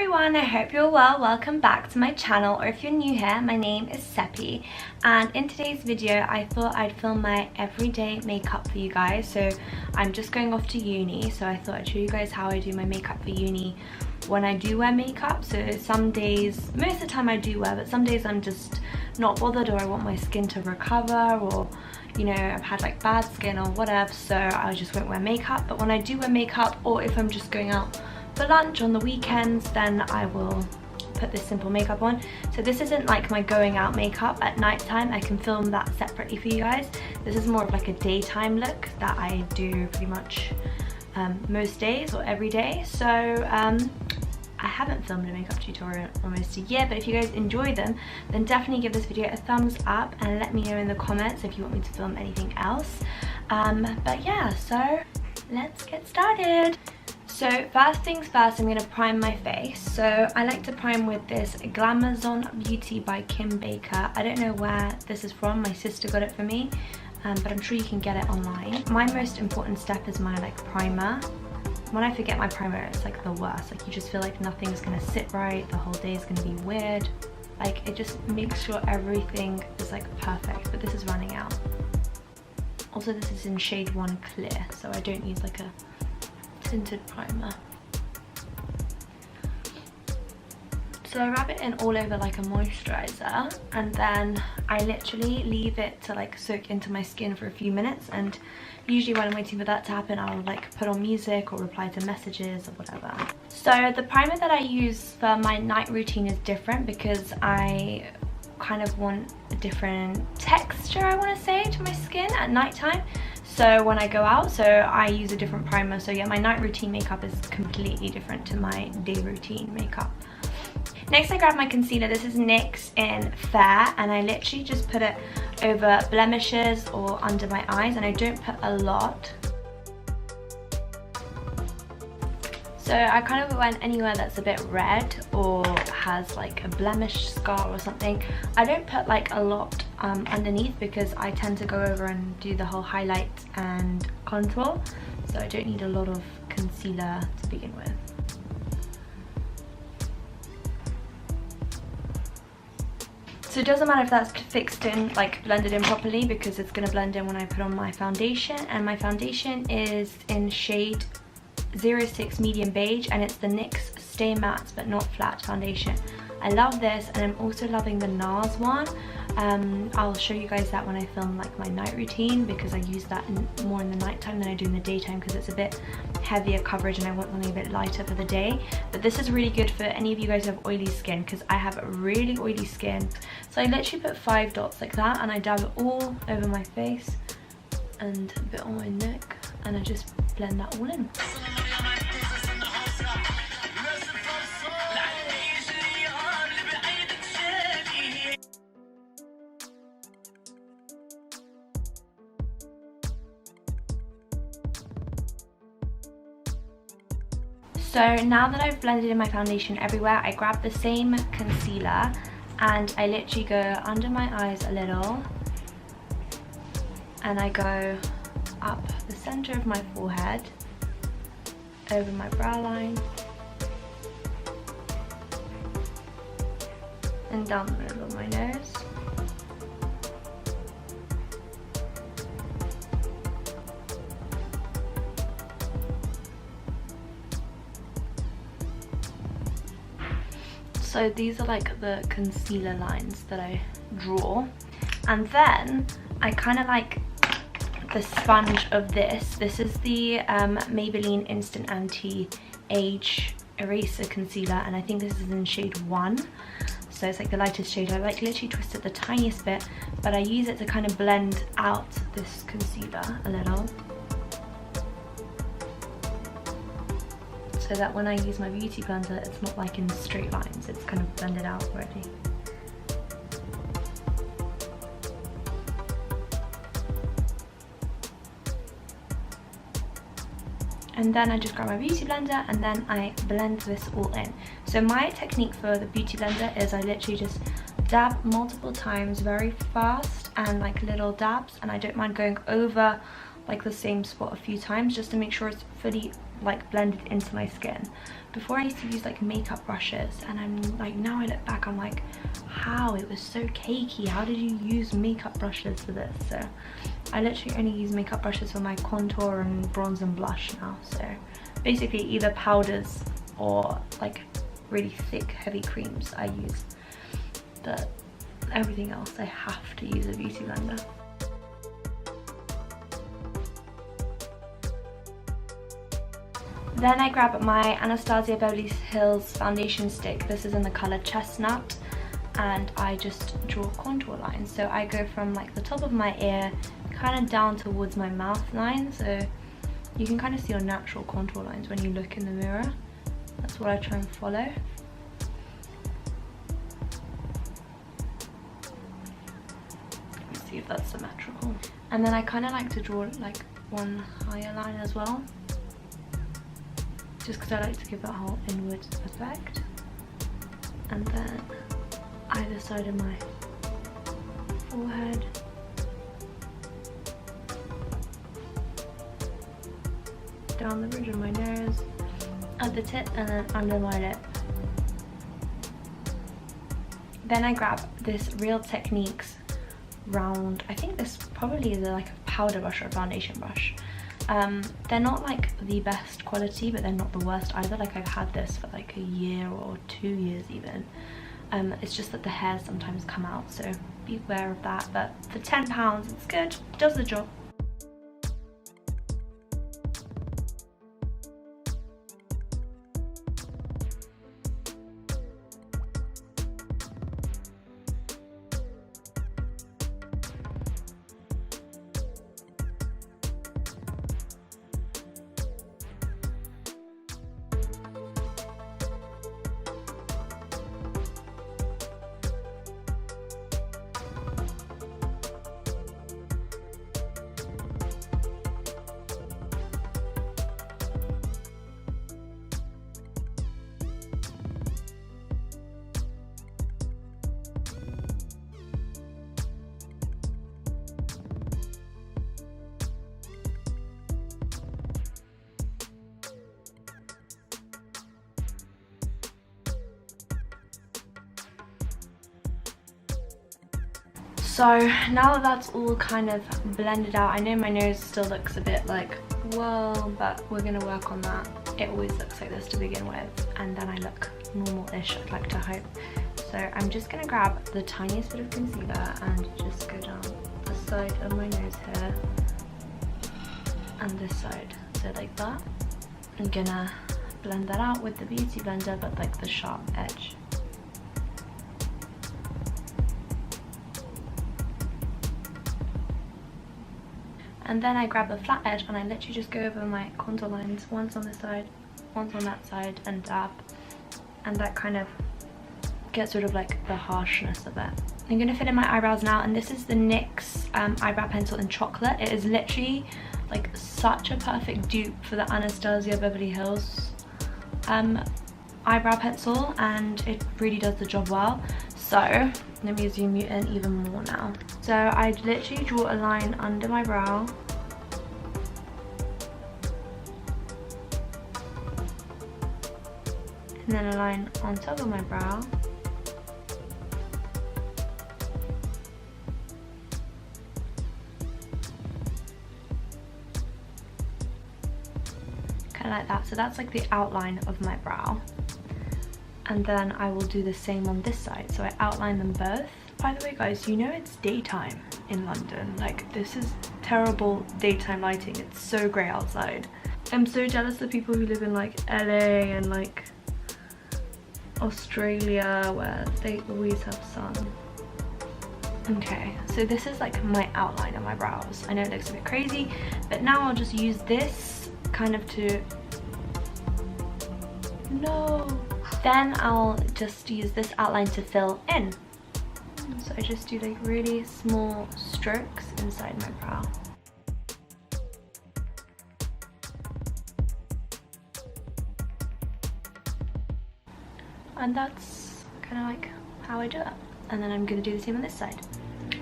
everyone, I hope you're well. Welcome back to my channel, or if you're new here, my name is Seppi, and in today's video I thought I'd film my everyday makeup for you guys. So I'm just going off to uni, so I thought I'd show you guys how I do my makeup for uni when I do wear makeup. So some days, most of the time I do wear, but some days I'm just not bothered, or I want my skin to recover, or you know, I've had like bad skin or whatever, so I just won't wear makeup. But when I do wear makeup, or if I'm just going out for lunch on the weekends, then I will put this simple makeup on. So this isn't like my going out makeup at night time. I can film that separately for you guys. This is more of like a daytime look that I do pretty much most days or every day. So I haven't filmed a makeup tutorial in almost a year, but if you guys enjoy them, then definitely give this video a thumbs up and let me know in the comments if you want me to film anything else. But yeah, so let's get started. So first things first, I'm going to prime my face. So I like to prime with this Glamazon Beauty by Kim Baker. I don't know where this is from, my sister got it for me, but I'm sure you can get it online. My most important step is my like primer. When I forget my primer, it's like the worst. Like you just feel like nothing's going to sit right, the whole day is going to be weird. Like it just makes sure everything is like perfect, but this is running out. Also this is in shade 1 clear, so I don't use like a tinted primer. So I rub it in all over like a moisturizer, and then I literally leave it to like soak into my skin for a few minutes. And usually when I'm waiting for that to happen, I'll like put on music or reply to messages or whatever. So the primer that I use for my night routine is different because I kind of want a different texture, I want to say, to my skin at night time. So when I go out, so I use a different primer. So yeah, my night routine makeup is completely different to my day routine makeup. Next I grab my concealer. This is NYX in Fair, and I literally just put it over blemishes or under my eyes, and I don't put a lot. So I kind of went anywhere that's a bit red or has like a blemish scar or something. I don't put like a lot underneath because I tend to go over and do the whole highlight and contour. So I don't need a lot of concealer to begin with. So it doesn't matter if that's fixed in, like blended in properly, because it's going to blend in when I put on my foundation. And my foundation is in shade 06 medium beige, and it's the NYX Stay Matte but Not Flat foundation. I love this, and I'm also loving the NARS one. I'll show you guys that when I film like my night routine, because I use that more in the night time than I do in the daytime, because it's a bit heavier coverage and I want something a bit lighter for the day. But this is really good for any of you guys who have oily skin, because I have really oily skin. So I literally put 5 dots like that, and I dab it all over my face and a bit on my neck, and I just blend that all in. So now that I've blended in my foundation everywhere, I grab the same concealer and I literally go under my eyes a little, and I go up the center of my forehead, over my brow line, and down the middle of my nose. So these are like the concealer lines that I draw, and then I kind of like the sponge of this. This is the Maybelline Instant Anti-Age Eraser Concealer, and I think this is in shade 1. So it's like the lightest shade. I like literally twist it the tiniest bit, but I use it to kind of blend out this concealer a little, so that when I use my beauty blender, it's not like in straight lines, it's kind of blended out already. And then I just grab my beauty blender and then I blend this all in. So my technique for the beauty blender is I literally just dab multiple times very fast, and like little dabs, and I don't mind going over like the same spot a few times just to make sure it's fully like blended into my skin. Before I used to use like makeup brushes, and I'm like, now I look back, I'm like, how? It was so cakey. How did you use makeup brushes for this? So I literally only use makeup brushes for my contour and bronze and blush now. So basically either powders or like really thick heavy creams I use, but everything else I have to use a beauty blender. Then I grab my Anastasia Beverly Hills foundation stick. This is in the color Chestnut, and I just draw contour lines. So I go from like the top of my ear kind of down towards my mouth line, so you can kind of see your natural contour lines when you look in the mirror. That's what I try and follow. Let me see if that's symmetrical. And then I kind of like to draw like one higher line as well, just because I like to give that whole inward effect. And then either side of my forehead. Down the bridge of my nose, at the tip, and then under my lip. Then I grab this Real Techniques round, I think this probably is like a powder brush or a foundation brush. They're not like the best quality, but they're not the worst either. Like I've had this for like a year or 2 years even. It's just that the hairs sometimes come out, so beware of that. But for £10, it's good, does the job. So now that that's all kind of blended out, I know my nose still looks a bit like, whoa, but we're gonna work on that. It always looks like this to begin with, and then I look normal-ish, I'd like to hope. So I'm just gonna grab the tiniest bit of concealer and just go down the side of my nose here and this side, so like that. I'm gonna blend that out with the beauty blender, but like the sharp edge. And then I grab the flat edge and I literally just go over my contour lines, once on this side, once on that side, and dab. And that kind of gets rid of like the harshness of it. I'm going to fill in my eyebrows now, and this is the NYX eyebrow pencil in chocolate. It is literally like such a perfect dupe for the Anastasia Beverly Hills eyebrow pencil, and it really does the job well. So let me zoom you in even more now. So I literally draw a line under my brow, and then a line on top of my brow, kind of like that. So that's like the outline of my brow. And then I will do the same on this side, so I outline them both. By the way guys, you know it's daytime in London. Like, this is terrible daytime lighting. It's so grey outside. I'm so jealous of people who live in like LA and like Australia, where they always have sun. Okay, so this is like my outline of my brows. I know it looks a bit crazy, but now I'll just use this kind of to... No! Then I'll just use this outline to fill in. So I just do like really small strokes inside my brow. And that's kind of like how I do it. And then I'm going to do the same on this side.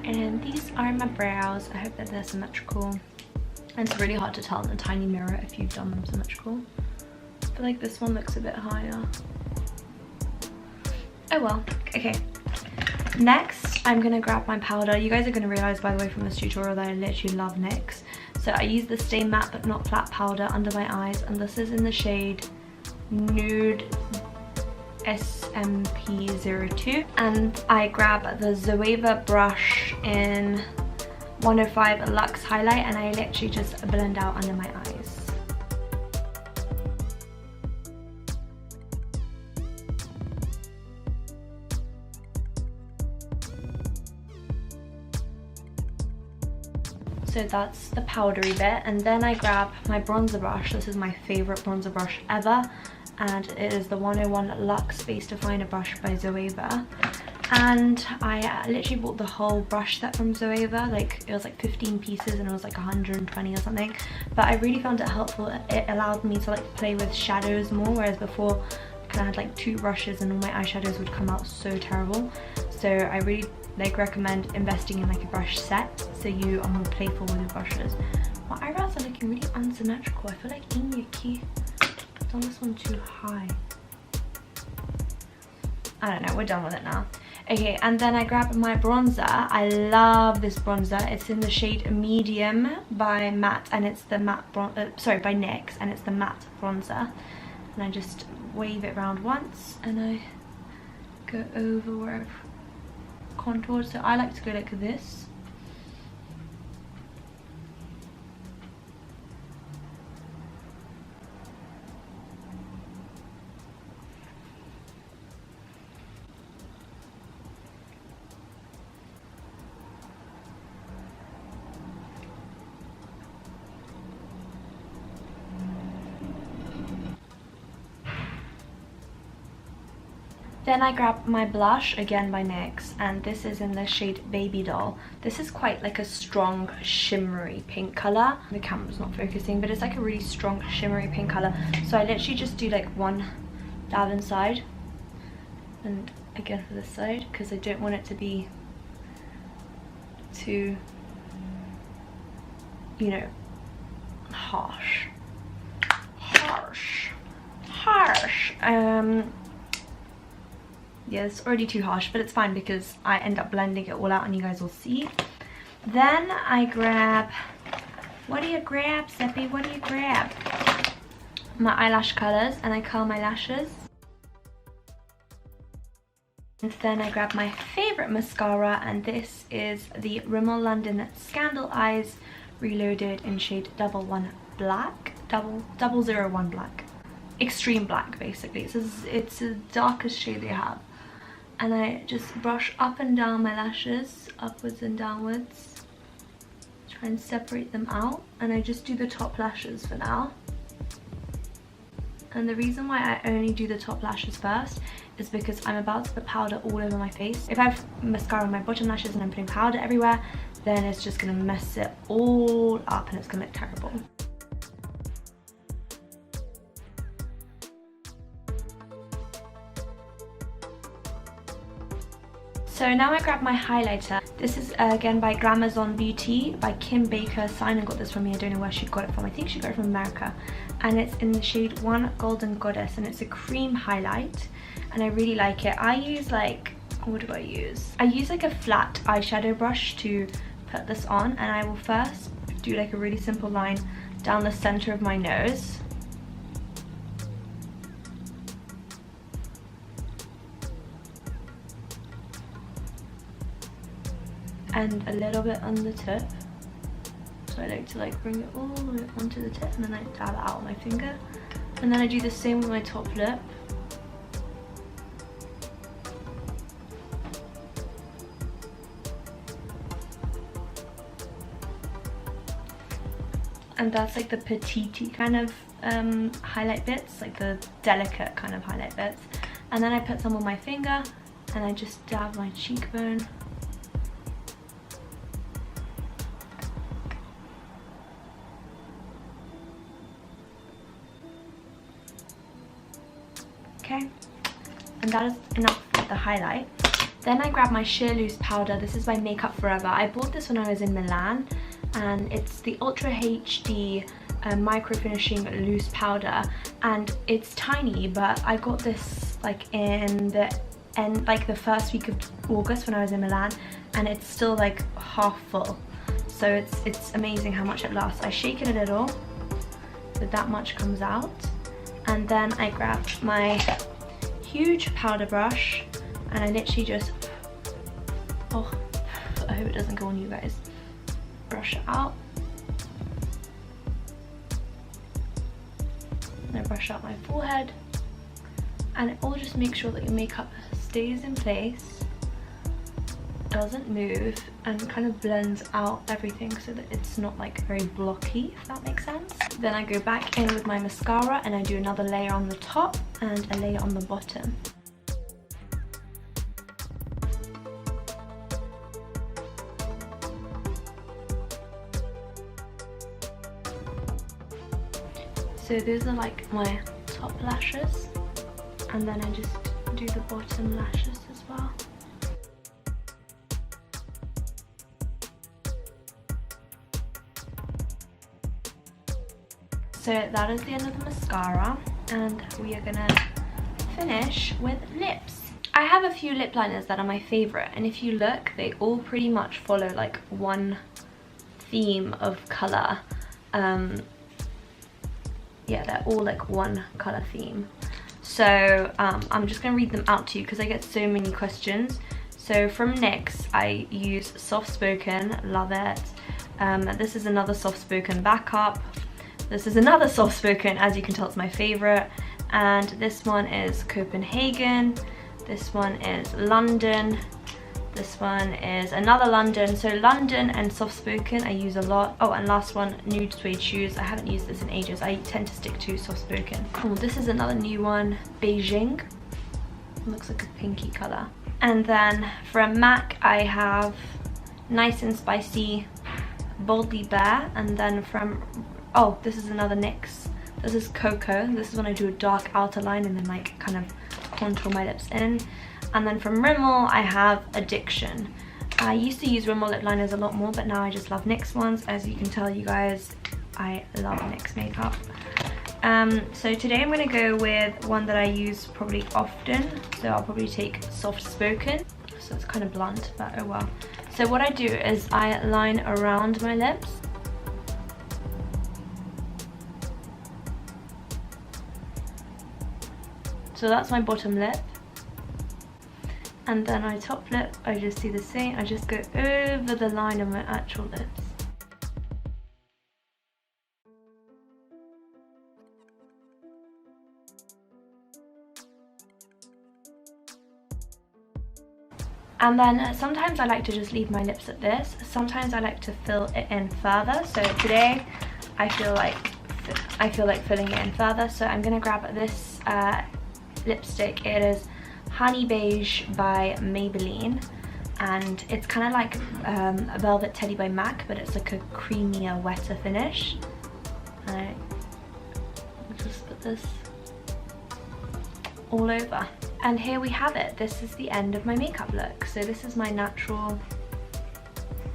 And these are my brows. I hope that they're symmetrical. And it's really hard to tell in a tiny mirror if you've done them symmetrical. I feel like this one looks a bit higher. Oh well, okay. Next, I'm gonna grab my powder. You guys are gonna realize, by the way, from this tutorial that I literally love NYX. So I use the Stay Matte But Not Flat powder under my eyes, and this is in the shade Nude SMP02. And I grab the Zoeva brush in 105 Luxe Highlight, and I literally just blend out under my eyes. So that's the powdery bit, and then I grab my bronzer brush. This is my favorite bronzer brush ever, and it is the 101 Luxe Face Definer brush by Zoeva. And I literally bought the whole brush set from Zoeva. Like, it was like 15 pieces and it was like 120 or something, but I really found it helpful. It allowed me to like play with shadows more, whereas before I kind of had like 2 brushes and all my eyeshadows would come out so terrible. So I really like recommend investing in like a brush set so you are more playful with your brushes. My eyebrows are looking really unsymmetrical. I feel like Inyaki I've done this one too high. I don't know, we're done with it now. Okay, and then I grab my bronzer. I love this bronzer. It's in the shade Medium by Matte, and it's the matte by NYX, and it's the matte bronzer. And I just wave it around once and I go over where I've contoured. So I like to go like this. Then I grab my blush, again by NYX, and this is in the shade Baby Doll. This is quite like a strong shimmery pink colour. The camera's not focusing, but it's like a really strong shimmery pink colour. So I literally just do like one dab inside, and again for this side, because I don't want it to be too, you know, harsh. Yeah, it's already too harsh, but it's fine because I end up blending it all out and you guys will see. Then I grab, what do you grab, Seppi? What do you grab? My eyelash colours, and I curl my lashes. And then I grab my favourite mascara, and this is the Rimmel London Scandal Eyes Reloaded in shade 001 Black. 001 Black. Extreme black, basically. It's the darkest shade they have. And I just brush up and down my lashes, upwards and downwards. Try and separate them out. And I just do the top lashes for now. And the reason why I only do the top lashes first is because I'm about to put powder all over my face. If I have mascara on my bottom lashes and I'm putting powder everywhere, then it's just going to mess it all up and it's going to look terrible. So now I grab my highlighter. This is again by Glamazon Beauty by Kim Baker. Simon got this from me. I don't know where she got it from. I think she got it from America. And it's in the shade 1 Golden Goddess, and it's a cream highlight. And I really like it. I use like, what do I use? I use like a flat eyeshadow brush to put this on, and I will first do like a really simple line down the center of my nose. And a little bit on the tip. So I like to like bring it all the way onto the tip, and then I dab it out with my finger. And then I do the same with my top lip. And that's like the petite kind of highlight bits, like the delicate kind of highlight bits. And then I put some on my finger, and I just dab my cheekbone. Okay, and that is enough with the highlight. Then I grab my sheer loose powder. This is by Makeup Forever. I bought this when I was in Milan, and it's the Ultra HD micro finishing loose powder, and it's tiny, but I got this like in the end, like the first week of August when I was in Milan, and it's still like half full. So it's amazing how much it lasts. I shake it a little, so that much comes out, and then I grab my huge powder brush and I literally just, oh, I hope it doesn't go on you guys, brush it out. And I brush out my forehead, and it all just makes sure that your makeup stays in place, doesn't move, and kind of blends out everything so that it's not like very blocky, if that makes sense. Then I go back in with my mascara and I do another layer on the top and a layer on the bottom. So those are like my top lashes, and then I just do the bottom lashes as well. So that is the end of the mascara, and we are gonna finish with lips. I have a few lip liners that are my favorite, and if you look, they all pretty much follow like one theme of color. Yeah, they're all like one color theme. So I'm just gonna read them out to you because I get so many questions. So from NYX, I use Soft Spoken, love it. This is another Soft Spoken backup. This is another Soft Spoken, as you can tell it's my favorite. And this one is Copenhagen. This one is London. This one is another London. So London and Soft Spoken I use a lot. Oh, and last one, Nude Suede Shoes. I haven't used this in ages. I tend to stick to Soft Spoken. Oh, this is another new one, Beijing. It looks like a pinky color. And then from MAC I have Nice and Spicy, Boldly Bare. And then from, oh, this is another NYX. This is Cocoa. This is when I do a dark outer line and then like kind of contour my lips in. And then from Rimmel I have Addiction. I used to use Rimmel lip liners a lot more, but now I just love NYX ones. As you can tell, you guys, I love NYX makeup. So today I'm going to go with one that I use probably often. So I'll probably take Soft Spoken. So it's kind of blunt, but oh well. So what I do is I line around my lips. So that's my bottom lip. And then my top lip, I just do the same. I just go over the line of my actual lips. And then sometimes I like to just leave my lips at this. Sometimes I like to fill it in further. So today I feel like filling it in further. So I'm gonna grab this lipstick. It is Honey Beige by Maybelline, and it's kind of like Velvet Teddy by MAC, but it's like a creamier, wetter finish. And I just put this all over. And here we have it. This is the end of my makeup look. So this is my natural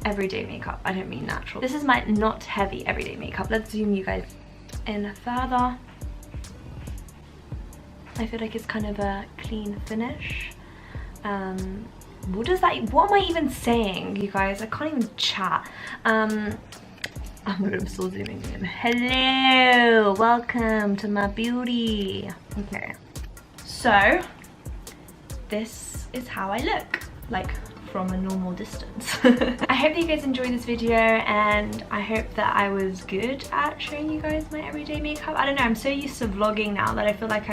everyday makeup. I don't mean natural. This is my not heavy everyday makeup. Let's zoom you guys in further. I feel like it's kind of a clean finish. What am I even saying, you guys? I can't even chat. I'm still zooming in. Hello, welcome to my beauty. Okay, so this is how I look, like from a normal distance. I hope that you guys enjoyed this video, and I hope that I was good at showing you guys my everyday makeup. I don't know, I'm so used to vlogging now that I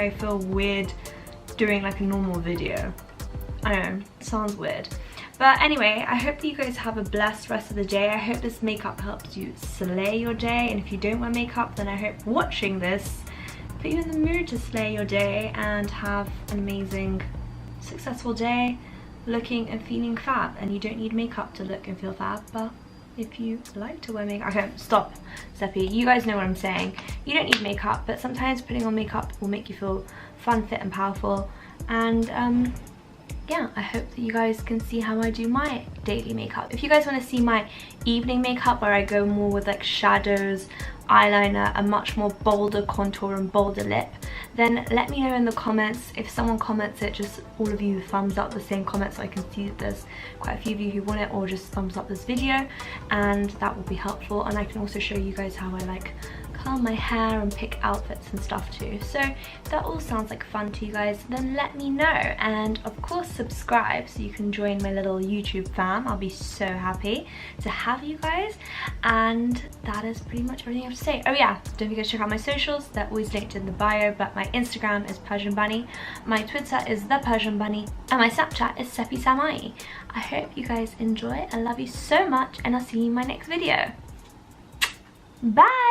feel weird doing like a normal video. I don't know, it sounds weird. But anyway, I hope that you guys have a blessed rest of the day. I hope this makeup helps you slay your day, and if you don't wear makeup, then I hope watching this put you in the mood to slay your day and have an amazing, successful day, looking and feeling fab. And you don't need makeup to look and feel fab, but if you like to wear makeup, okay, stop, Seppi, you guys know what I'm saying. You don't need makeup, but sometimes putting on makeup will make you feel fun, fit and powerful. And yeah, I hope that you guys can see how I do my daily makeup. If you guys want to see my evening makeup where I go more with like shadows, eyeliner, a much more bolder contour and bolder lip, then let me know in the comments. If someone comments it, just all of you thumbs up the same comment so I can see that there's quite a few of you who want it, or just thumbs up this video, and that will be helpful. And I can also show you guys how I like curl my hair and pick outfits and stuff too. So if that all sounds like fun to you guys, then let me know, and of course subscribe so you can join my little YouTube fam. I'll be so happy to have you guys. And that is pretty much everything I have to say. Oh yeah, don't forget to check out my socials. They're always linked in the bio, but my Instagram is persianbunny, my Twitter is the persianbunny, and my Snapchat is seppi_samai. I hope you guys enjoy. I love you so much, and I'll see you in my next video. Bye.